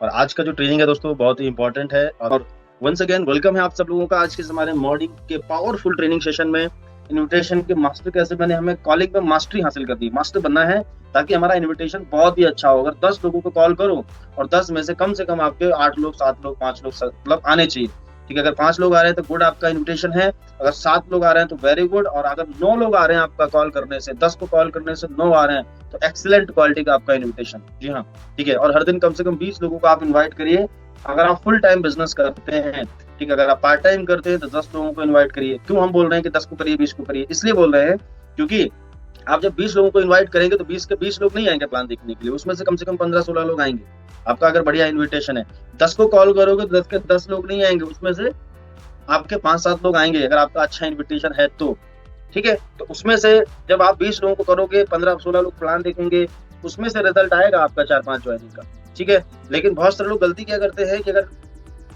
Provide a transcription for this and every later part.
और आज का जो ट्रेनिंग है दोस्तों बहुत ही इंपॉर्टेंट है। और वंस अगेन वेलकम है आप सब लोगों का आज के हमारे मॉर्निंग के पावरफुल ट्रेनिंग सेशन में। इन्विटेशन के मास्टर कैसे बने, हमें कॉलिंग में मास्टरी हासिल कर दी, मास्टर बनना है ताकि हमारा इन्विटेशन बहुत ही अच्छा हो। अगर 10 लोगों को कॉल करो और 10 में से कम आपके 8 लोग 7 लोग 5 लोग मतलब आने चाहिए। ठीक है, अगर 5 लोग आ रहे हैं तो गुड, आपका इन्विटेशन है। अगर 7 लोग आ रहे हैं तो वेरी गुड। और अगर 9 लोग आ रहे हैं आपका कॉल करने से, 10 को कॉल करने से 9 आ रहे हैं तो एक्सीलेंट क्वालिटी का आपका इन्विटेशन। जी हाँ, ठीक है। और हर दिन कम से कम 20 लोगों को आप इन्वाइट करिए। अगर आप फुल टाइम बिजनेस करते हैं, ठीक है, अगर आप पार्ट टाइम करते हैं तो 10 लोगों को इन्वाइट करिए। क्यों हम बोल रहे हैं कि 10 को करिए 20 को करिए, इसलिए बोल रहे हैं क्योंकि आप जब 20 लोगों को इनवाइट करेंगे तो 20 के 20 लोग नहीं आएंगे प्लान देखने के लिए, उसमें से कम 15-16 लोग आएंगे। आपका अगर बढ़िया इन्विटेशन है, 10 को कॉल करोगे तो 10 के 10 लोग नहीं आएंगे, उसमें से आपके 5-7 लोग आएंगे अगर आपका अच्छा इन्विटेशन है तो। ठीक है, तो उसमें से जब आप 20 लोगों को करोगे, 15-16 लोग प्लान देखेंगे, उसमें से रिजल्ट आएगा आपका 4-5 ज्वाइनिंग का। ठीक है, लेकिन बहुत सारे लोग गलती क्या करते हैं कि अगर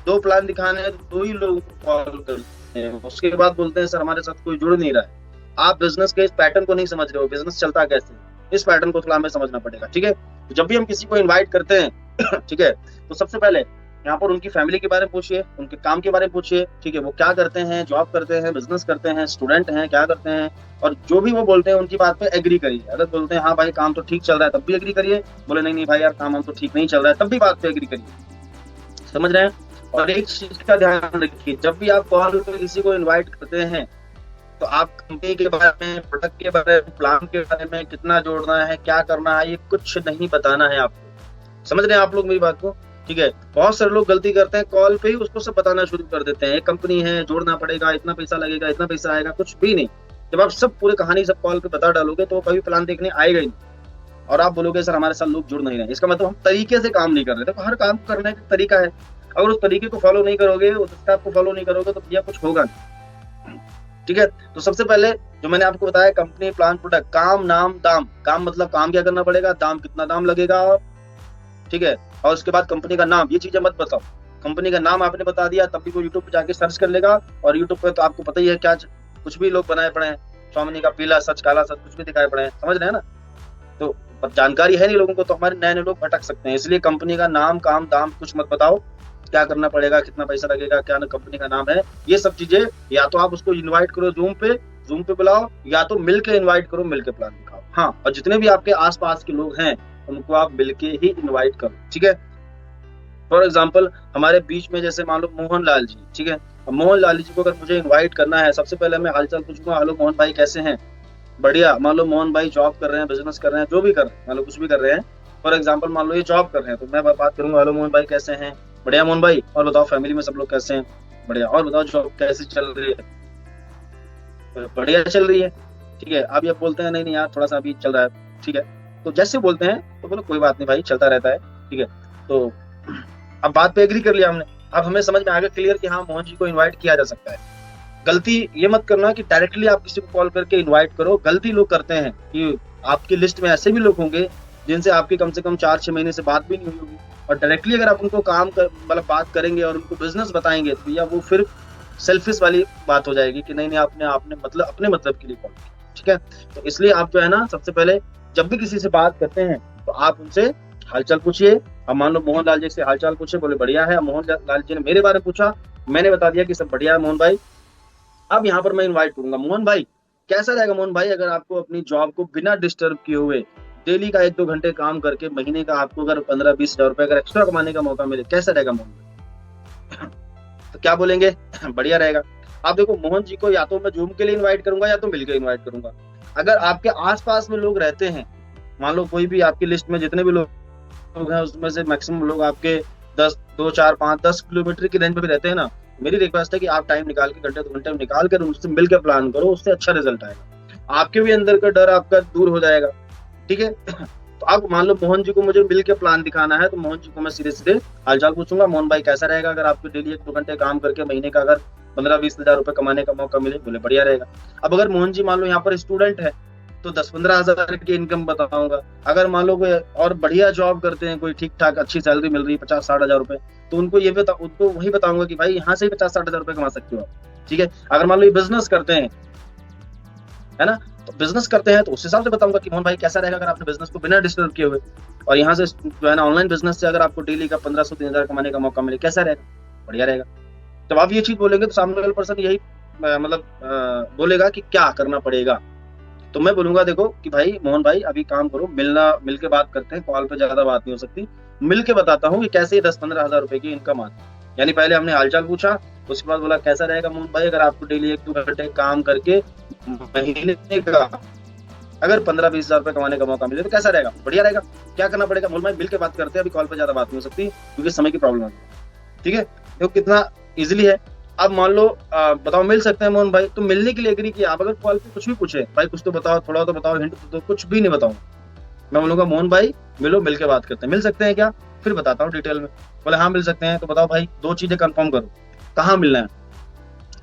2 प्लान दिखाने हैं तो 2 ही लोगों को कॉल करते हैं, उसके बाद बोलते हैं सर हमारे साथ कोई जुड़ नहीं रहा है। आप बिजनेस के इस पैटर्न को नहीं समझ रहे हो, बिजनेस चलता कैसे, इस पैटर्न को थोड़ा हमें समझना पड़ेगा। ठीक है, तो जब भी हम किसी को इनवाइट करते हैं ठीक है, तो सबसे पहले यहाँ पर उनकी फैमिली के बारे में पूछिए, उनके काम के बारे में पूछिए। ठीक है, वो क्या करते हैं, जॉब करते हैं, बिजनेस करते हैं, स्टूडेंट हैं, क्या करते हैं। और जो भी वो बोलते हैं उनकी बात पे एग्री करिए। अगर बोलते हैं हाँ भाई काम तो ठीक चल रहा है तब भी एग्री करिए, बोले नहीं नहीं भाई यार काम हम तो ठीक नहीं चल रहा है तब भी बात पे एग्री करिए। समझ रहे हैं। और एक चीज का ध्यान रखिए, जब भी आप कॉल पे किसी को इन्वाइट करते हैं तो आप कंपनी के बारे में, प्रोडक्ट के बारे में, प्लान के बारे में, कितना जोड़ना है, क्या करना है, ये कुछ नहीं बताना है आपको। समझ रहे हैं आप लोग मेरी बात को। ठीक है, बहुत सारे लोग गलती करते हैं, कॉल पे ही उसको सब बताना शुरू कर देते हैं, एक कंपनी है, जोड़ना पड़ेगा, इतना पैसा लगेगा, इतना पैसा आएगा, कुछ भी नहीं। जब आप सब पूरी कहानी सब कॉल पे बता डालोगे तो कभी प्लान देखने आएगा ही नहीं। और आप बोलोगे सर हमारे साथ लोग जुड़ नहीं रहे, इसका मतलब हम तरीके से काम नहीं कर रहे। देखो हर काम करने का तरीका है, अगर उस तरीके को फॉलो नहीं करोगे, उस स्टेप को फॉलो नहीं करोगे तो भैया कुछ होगा नहीं। ठीक है, तो सबसे पहले जो मैंने आपको बताया, कंपनी, प्लान, प्रोडक्ट, काम, नाम, दाम। काम मतलब काम क्या करना पड़ेगा, दाम कितना दाम लगेगा। ठीक है, और उसके बाद कंपनी का नाम, ये चीजें मत बताओ। कंपनी का नाम आपने बता दिया तब भी वो यूट्यूब पे जाके सर्च कर लेगा, और यूट्यूब पे तो आपको पता ही है क्या कुछ भी लोग बनाए पड़े हैं, स्वामिनी का पीला सच, काला सच, कुछ भी दिखाए पड़े हैं। समझ रहे हैं ना। तो जानकारी है नहीं लोगों को, तो हमारे नए नए लोग भटक सकते हैं। इसलिए कंपनी का नाम, काम, दाम कुछ मत बताओ, क्या करना पड़ेगा, कितना पैसा लगेगा, क्या कंपनी का नाम है, ये सब चीजें या तो आप उसको इनवाइट करो जूम पे बुलाओ, या तो मिलके इनवाइट करो, मिलके प्लान दिखाओ। हाँ, और जितने भी आपके आसपास के लोग हैं उनको आप मिलके ही इनवाइट करो। ठीक है, फॉर एग्जाम्पल हमारे बीच में जैसे मान लो मोहन लाल जी। ठीक है, मोहन लाल जी को अगर मुझे इन्वाइट करना है, सबसे पहले मैं हालचाल पूछूंगा, हेलो मोहन भाई कैसे हैं, बढ़िया। मान लो मोहन भाई जॉब कर रहे हैं, बिजनेस कर रहे हैं, जो भी कर रहे हैं, मान लो कुछ भी कर रहे हैं। फॉर एग्जाम्पल मान लो ये जॉब कर रहे हैं तो मैं बात करूंगा, हेलो मोहन भाई कैसे हैं, बढ़िया मोहन भाई, और बताओ फैमिली में सब लोग कैसे हैं, बढ़िया, और बताओ जॉब कैसी चल रही है, बढ़िया चल रही है। ठीक है, अब ये बोलते हैं नहीं नहीं यार थोड़ा सा अभी चल रहा है। ठीक है, तो जैसे बोलते हैं तो बोलो कोई बात नहीं भाई चलता रहता है। ठीक है, तो अब बात पे एग्री कर लिया हमने। अब हमें समझ में आ गया क्लियर कि हाँ मोहन जी को इन्वाइट किया जा सकता है। गलती ये मत करना कि डायरेक्टली आप किसी को कॉल करके इनवाइट करो। गलती लोग करते हैं कि आपकी लिस्ट में ऐसे भी लोग होंगे जिनसे आपकी कम से कम 4-6 महीने से बात भी नहीं हुई होगी, और डायरेक्टली अगर आप उनको काम कर मतलब बात करेंगे और उनको बिजनेस बताएंगे तो या वो फिर सेल्फिश वाली बात हो जाएगी कि नहीं नहीं आपने मतलब अपने मतलब के लिए कॉल किया। ठीक है, तो इसलिए आप जो है ना, सबसे पहले जब भी किसी से बात करते हैं तो आप उनसे हालचाल पूछिए। अब मान लो मोहन लाल जी से हालचाल पूछे, बोले बढ़िया है। मोहन लाल जी ने मेरे बारे में पूछा, मैंने बता दिया कि सब बढ़िया है मोहन भाई। अब यहाँ पर मैं इनवाइट करूंगा, मोहन भाई कैसा रहेगा मोहन भाई अगर आपको अपनी जॉब को बिना डिस्टर्ब किए हुए डेली का 1-2 घंटे काम करके महीने का आपको अगर 15-20 हजार रुपए अगर एक्स्ट्रा कमाने का मौका मिले, कैसा रहेगा मोहन भाई? तो क्या बोलेंगे, बढ़िया रहेगा। आप देखो मोहन जी को या तो मैं जूम के लिए इन्वाइट करूंगा या तो मिलकर इन्वाइट करूंगा। अगर आपके आसपास में लोग रहते हैं, मान लो कोई भी आपकी लिस्ट में जितने भी लोग हैं उसमें से मैक्सिमम लोग आपके 10 किलोमीटर की रेंज में भी रहते हैं ना, मेरी रिक्वेस्ट है कि आप टाइम निकाल के घंटे 2 घंटे निकाल कर उनसे मिलकर प्लान करो, उससे अच्छा रिजल्ट आएगा। आपके भी अंदर का डर आपका दूर हो जाएगा। ठीक है, तो अब मान लो मोहन जी को मुझे मिलकर प्लान दिखाना है तो मोहन जी को मैं सीधे सीधे हालचाल पूछूंगा, मोहन भाई कैसा रहेगा अगर आपको डेली 1-2 घंटे काम करके महीने का अगर 15-20 हजार रुपए कमाने का मौका मिले, बोले बढ़िया रहेगा। अब अगर मोहन जी मान लो यहाँ पर स्टूडेंट है तो 10-15 हजार की इनकम बताऊंगा। अगर मान लो कोई और बढ़िया जॉब करते हैं, कोई ठीक ठाक अच्छी सैलरी मिल रही है 50-60 हजार रुपए, तो उनको उनको वही बताऊंगा कि भाई यहाँ से ही 50-60 हजार रुपए कमा सकते हो आप। ठीक है, अगर मान लो ये बिजनेस करते हैं, है ना, तो बिजनेस करते हैं तो उस हिसाब से बताऊंगा कि मोहन भाई कैसा रहेगा अगर आपने बिजनेस को बिना डिस्टर्ब किए हुए, और यहाँ से जो है ना ऑनलाइन बिजनेस से अगर आपको डेली का 1500-3000 कमाने का मौका मिले, कैसा रहेगा, बढ़िया रहेगा। जब आप ये चीज बोलेंगे तो सामने वाला पर्सन यही मतलब बोलेगा कि क्या करना पड़ेगा। तो मैं बोलूंगा देखो कि भाई मोहन भाई अभी काम करो, मिल के बात करते हैं, कॉल पे ज्यादा बात नहीं हो सकती, मिल के बताता हूँ कि कैसे 10-15 हजार रुपए की इनकम आती है। यानी पहले हमने हालचाल पूछा, उसके बाद बोला कैसा रहेगा मोहन भाई अगर आपको डेली 1-2 घंटे काम करके महीने का अगर 15-20 हजार रुपए कमाने का मौका मिले तो कैसा रहेगा, बढ़िया रहेगा। क्या करना पड़ेगा मोहन भाई, मिल के बात करते हैं, अभी कॉल पे ज्यादा बात नहीं हो सकती क्योंकि समय की प्रॉब्लम है। ठीक है, तो कितना इजिली है। अब मान लो बताओ मिल सकते हैं मोहन भाई, तो मिलने के लिए एग्री किया। आप अगर कॉल पे कुछ भी पूछे, भाई कुछ तो बताओ, थोड़ा तो बताओ, हिंट तो कुछ भी नहीं बताऊं, मैं बोलूंगा मोहन भाई मिलो, मिल के बात करते हैं। मिल सकते हैं क्या, फिर बताता हूँ डिटेल में। बोले हाँ मिल सकते हैं, तो बताओ भाई 2 चीजें कंफर्म करो, कहाँ मिलना है।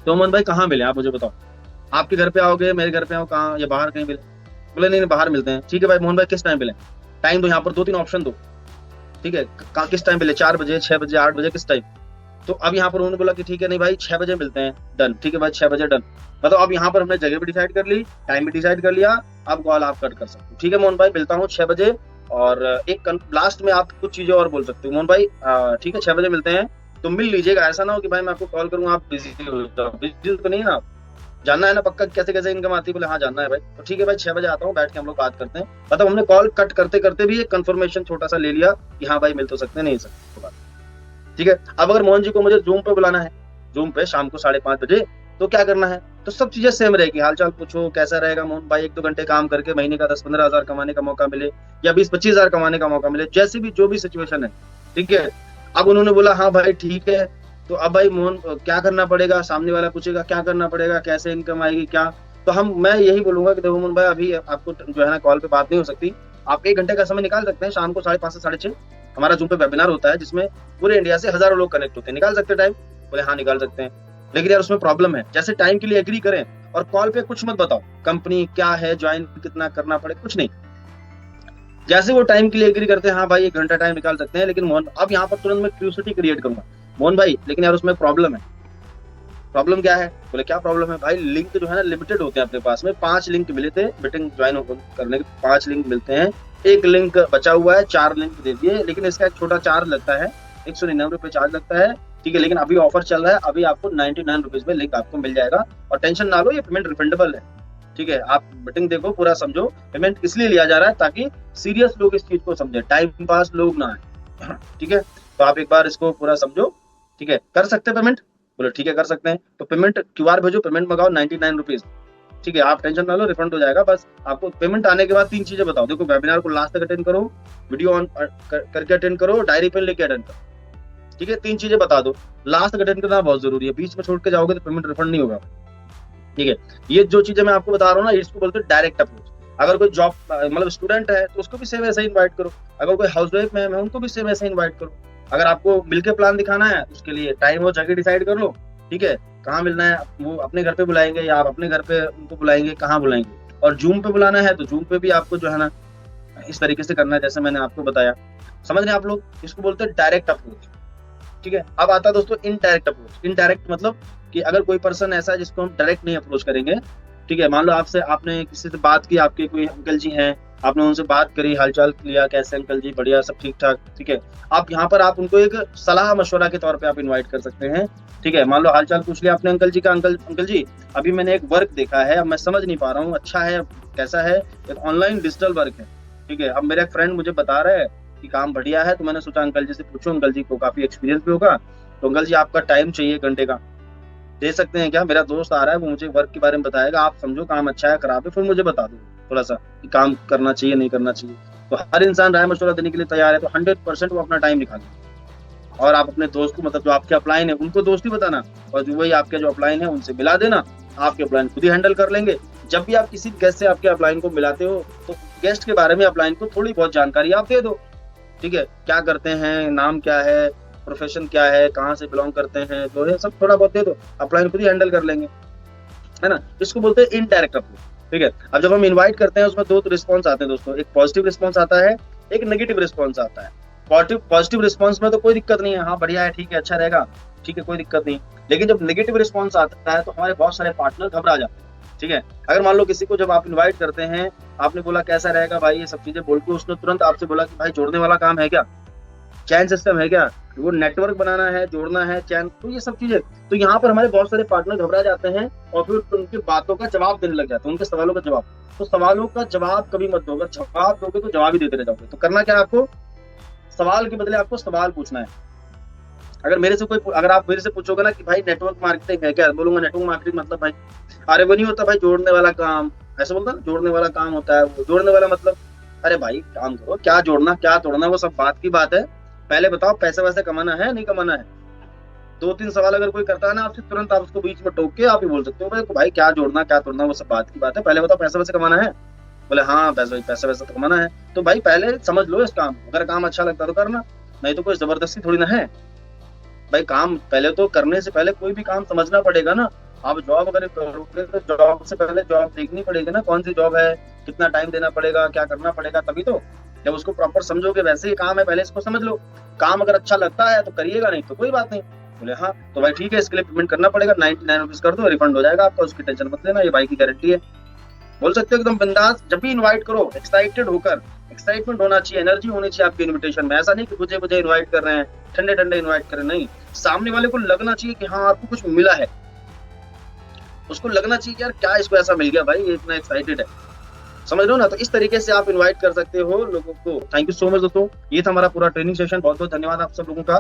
तो मोहन भाई कहाँ मिले आप मुझे बताओ, आपके घर पे आओगे, मेरे घर पे आओ, कहाँ, या बाहर कहीं मिले। बोले नहीं बाहर मिलते हैं। ठीक है भाई मोहन भाई किस टाइम मिले, टाइम दो, यहाँ पर 2-3 ऑप्शन दो। ठीक है, किस टाइम मिले, 4 बजे, 6 बजे, 8 बजे, किस टाइम। तो अब यहाँ पर उन्होंने बोला कि ठीक है नहीं भाई 6 बजे मिलते हैं, डन। ठीक है भाई 6 बजे डन। मतलब अब यहाँ पर हमने जगह भी डिसाइड कर ली, टाइम भी डिसाइड कर लिया, अब कॉल आप कट कर सकते हो। ठीक है मोहन भाई मिलता हूँ 6 बजे। और एक लास्ट में आप कुछ चीजें और बोल सकते हो मोहन भाई, ठीक है 6 बजे मिलते हैं, तो मिल लीजिएगा, ऐसा ना हो कि भाई मैं आपको कॉल करूँ आप बिजी हो जाओ। बिजी तो नहीं है ना, जानना है ना पक्का कैसे कैसे इनकम आती है। बोले हाँ जानना है भाई, तो ठीक है भाई 6 बजे आता हूँ, बैठ के हम लोग बात करते हैं। मतलब हमने कॉल कट करते करते भी एक कंफर्मेशन छोटा सा ले लिया कि हाँ भाई मिल तो सकते हैं, नहीं सकते। ठीक है, अब अगर मोहन जी को मुझे जूम पे बुलाना है, जूम पे शाम को 5:30 बजे, तो क्या करना है, तो सब चीजें सेम रहेगी। हालचाल पूछो कैसा रहेगा मोहन भाई, 1-2 घंटे काम करके महीने का 10-15 हजार कमाने का मौका मिले, या 20-25 हजार कमाने का मौका मिले, जैसे भी जो भी सिचुएशन है। ठीक है, अब उन्होंने बोला हाँ भाई ठीक है, तो अब भाई मोहन क्या करना पड़ेगा, सामने वाला पूछेगा क्या करना पड़ेगा, कैसे इनकम आएगी क्या। तो मैं यही बोलूंगा कि देखो मोहन भाई अभी आपको जो है ना कॉल पे बात नहीं हो सकती, आप 1 घंटे का समय निकाल सकते हैं, शाम को 5:30 से 6:30 हमारा जूम पे वेबिनार होता है जिसमें पूरे इंडिया से हजारों लोग कनेक्ट होते हैं। निकाल सकते हैं टाइम, बोले हाँ निकाल सकते हैं। लेकिन यार उसमें प्रॉब्लम है, जैसे टाइम के लिए एग्री करें और कॉल पे कुछ मत बताओ, कंपनी क्या है, ज्वाइन कितना करना पड़े, कुछ नहीं। जैसे वो टाइम के लिए एग्री करते हैं, हाँ भाई 1 घंटा टाइम निकाल सकते हैं, लेकिन मोहन अब यहाँ पर तुरंत मैं क्यूरियोसिटी क्रिएट करूंगा मोहन भाई, लेकिन यार उसमें प्रॉब्लम है। प्रॉब्लम क्या है, बोले क्या प्रॉब्लम है भाई, लिंक जो है ना लिमिटेड होते हैं अपने पास में। 5 लिंक मिले थे मीटिंग ज्वाइन करने के, 5 लिंक मिलते हैं, 1 लिंक बचा हुआ है, 4 लिंक दे दिए, लेकिन इसका एक छोटा चार्ज लगता है, 199 रुपए चार्ज लगता है। ठीक है, लेकिन अभी ऑफर चल रहा है, अभी आपको 99 रुपीज में लिंक आपको मिल जाएगा, और टेंशन ना लो ये पेमेंट रिफंडेबल है। ठीक है, आप मीटिंग देखो पूरा समझो, पेमेंट इसलिए लिया जा रहा है ताकि सीरियस लोग इस चीज को समझे, टाइम पास लोग ना आए। ठीक है, तो आप एक बार इसको पूरा समझो। ठीक है, कर सकते हैं पेमेंट, बोले ठीक है कर सकते हैं, तो पेमेंट QR भेजो, पेमेंट मंगाओ 99 रुपीज। ठीक है, आप टेंशन ना लो, रिफंड हो जाएगा। बस आपको पेमेंट आने के बाद 3 चीजें बताओ, देखो वेबिनार को लास्ट तक अटेंड करो, वीडियो ऑन करके अटेंड करो, डायरी पेन लेके अटेंड करो। ठीक है, 3 चीजें बता दो, लास्ट तक अटेंड करना बहुत जरूरी है, बीच में छोड़ के जाओगे तो पेमेंट रिफंड नहीं होगा। ठीक है, ये जो चीजें मैं आपको बता रहा हूँ ना, इसको बोलते हैं डायरेक्ट अप्रोच। अगर कोई जॉब मतलब स्टूडेंट है तो उसको भी सेम ऐसे इन्वाइट करो, अगर कोई हाउसवाइफ है उनको भी सेम ऐसे इन्वाइट करो। अगर आपको मिलके प्लान दिखाना है उसके लिए टाइम और जगह डिसाइड कर लो। ठीक है, कहाँ मिलना है, वो अपने घर पे बुलाएंगे या आप अपने घर पे उनको बुलाएंगे, कहाँ बुलाएंगे। और जूम पे बुलाना है तो जूम पे भी आपको जो है ना इस तरीके से करना है जैसे मैंने आपको बताया। समझ रहे हैं आप लोग, इसको बोलते हैं डायरेक्ट अप्रोच। ठीक है, अब आता है दोस्तों इनडायरेक्ट अप्रोच। इनडायरेक्ट मतलब कि अगर कोई पर्सन ऐसा है जिसको हम डायरेक्ट नहीं अप्रोच करेंगे। ठीक है, मान लो आपने किसी से बात की, आपके कोई अंकल जी हैं, आपने उनसे बात करी, हालचाल लिया, कैसे अंकल जी, बढ़िया सब ठीक ठाक। ठीक है, आप यहाँ पर आप उनको एक सलाह मशवरा के तौर पे आप इनवाइट कर सकते हैं। ठीक है, मान लो हालचाल पूछ लिया आपने अंकल जी का, अंकल जी अभी मैंने एक वर्क देखा है, अब मैं समझ नहीं पा रहा हूँ अच्छा है कैसा है, एक ऑनलाइन डिजिटल वर्क है। ठीक है, अब मेरा एक फ्रेंड मुझे बता रहा है कि काम बढ़िया है, तो मैंने सोचा अंकल जी से पूछूं, अंकल जी को काफी एक्सपीरियंस भी होगा। तो अंकल जी आपका टाइम चाहिए 1 घंटे का, दे सकते हैं क्या? मेरा दोस्त आ रहा है, वो मुझे वर्क के बारे में बताएगा, आप समझो काम अच्छा है खराब है, फिर मुझे बता दो थोड़ा सा कि काम करना चाहिए नहीं करना चाहिए। तो हर इंसान राय मशवरा देने के लिए तैयार है, तो 100% वो अपना टाइम निकाले। और आप अपने दोस्त को, मतलब जो आपके अपलाइन है उनको दोस्ती बताना, और जो वही आपके जो अपलाइन है उनसे मिला देना, आपके अपलाइन खुद ही हैंडल कर लेंगे। जब भी आप किसी गेस्ट से आपके अपलाइन को मिलाते हो तो गेस्ट के बारे में अपलाइन को थोड़ी बहुत जानकारी आप दे दो। ठीक है, क्या करते हैं, नाम क्या है, प्रोफेशन क्या है, कहाँ से बिलोंग करते हैं, तो ये सब थोड़ा बहुत दे दो, अपलाइन खुद ही हैंडल कर लेंगे, है ना। इसको बोलते हैं इनडायरेक्ट अप्रोच। ठीक है, अब जब हम इनवाइट करते हैं उसमें 2 रिस्पॉन्स आते हैं दोस्तों, एक पॉजिटिव रिस्पॉन्स आता है, एक नेगेटिव रिस्पॉन्स आता है। पॉजिटिव रिस्पॉन्स में तो कोई दिक्कत नहीं है, हाँ बढ़िया है, ठीक है, अच्छा रहेगा, ठीक है, कोई दिक्कत नहीं। लेकिन जब नेगेटिव रिस्पॉन्स आता है तो हमारे बहुत सारे पार्टनर घबरा जाते हैं। ठीक है। अगर मान लो किसी को जब आप इनवाइट करते हैं, आपने बोला कैसा रहेगा भाई, ये सब चीजें बोल के उसने तुरंत आपसे बोला कि भाई जोड़ने वाला काम है क्या, चैन सिस्टम है क्या, वो नेटवर्क बनाना है, जोड़ना है चैन, तो ये सब चीजें, तो यहाँ पर हमारे बहुत सारे पार्टनर घबरा जाते हैं और फिर उनकी बातों का जवाब देने लग जाते हैं, उनके सवालों का जवाब। तो सवालों का जवाब कभी मत दो, अगर जवाब दोगे तो जवाब ही देते रह जाओगे। तो करना क्या है आपको, सवाल के बदले आपको सवाल पूछना है। अगर आप मेरे से पूछोगे ना कि भाई नेटवर्क मार्केटिंग है क्या, बोलूंगा नेटवर्क मार्केटिंग मतलब भाई, अरे वो नहीं होता भाई जोड़ने वाला काम, ऐसा बोलता ना, जोड़ने वाला काम होता है वो, जोड़ने वाला मतलब, अरे भाई काम करो, क्या जोड़ना क्या तोड़ना वो सब बात की बात है, पहले बताओ पैसे वैसे कमाना है नहीं कमाना है। 2-3 सवाल अगर कोई करता है ना आपसे, तुरंत आप उसको बीच में टोक के आप ही बोल सकते हो भाई क्या जोड़ना क्या तोड़ना वो सब बात की बात है, पहले बताओ पैसे वैसे कमाना है। बोले हाँ पैसे वैसे तो कमाना है, तो भाई पहले समझ लो इस काम, अगर काम अच्छा लगता तो करना, नहीं तो कोई जबरदस्ती थोड़ी ना है भाई। काम पहले तो करने से पहले कोई भी काम समझना पड़ेगा ना। आप जॉब अगर करोगे तो जॉब से पहले जॉब देखनी पड़ेगी ना, कौन सी जॉब है, कितना टाइम देना पड़ेगा, क्या करना पड़ेगा, तभी तो जब उसको प्रॉपर समझोगे। वैसे ही काम है, पहले इसको समझ लो, काम अगर अच्छा लगता है तो करिएगा, नहीं तो कोई बात नहीं। बोले हाँ तो भाई ठीक है, इसके लिए पेमेंट करना पड़ेगा, 99 रुपीज कर दो, रिफंड हो जाएगा आपका, उसकी टेंशन मत लेना, ये भाई की गारंटी है। बोल सकते हो एकदम बिंदास, जब भी इनवाइट करो एक्साइटेड होकर, एक्साइटमेंट होना चाहिए, एनर्जी होनी चाहिए आपके इनविटेशन में। ऐसा नहीं कि बुझे इनवाइट कर रहे हैं, ठंडे ठंडे इनवाइट कर रहे हैं, नहीं, सामने वाले को लगना चाहिए कि हाँ आपको कुछ मिला है, उसको लगना चाहिए कि यार क्या इसको ऐसा मिल गया भाई, ये इतना एक्साइटेड है, समझ लो ना। तो इस तरीके से आप इनवाइट कर सकते हो लोगों को। थैंक यू सो मच दोस्तों, ये था हमारा पूरा ट्रेनिंग सेशन। बहुत बहुत धन्यवाद आप सब लोगों का।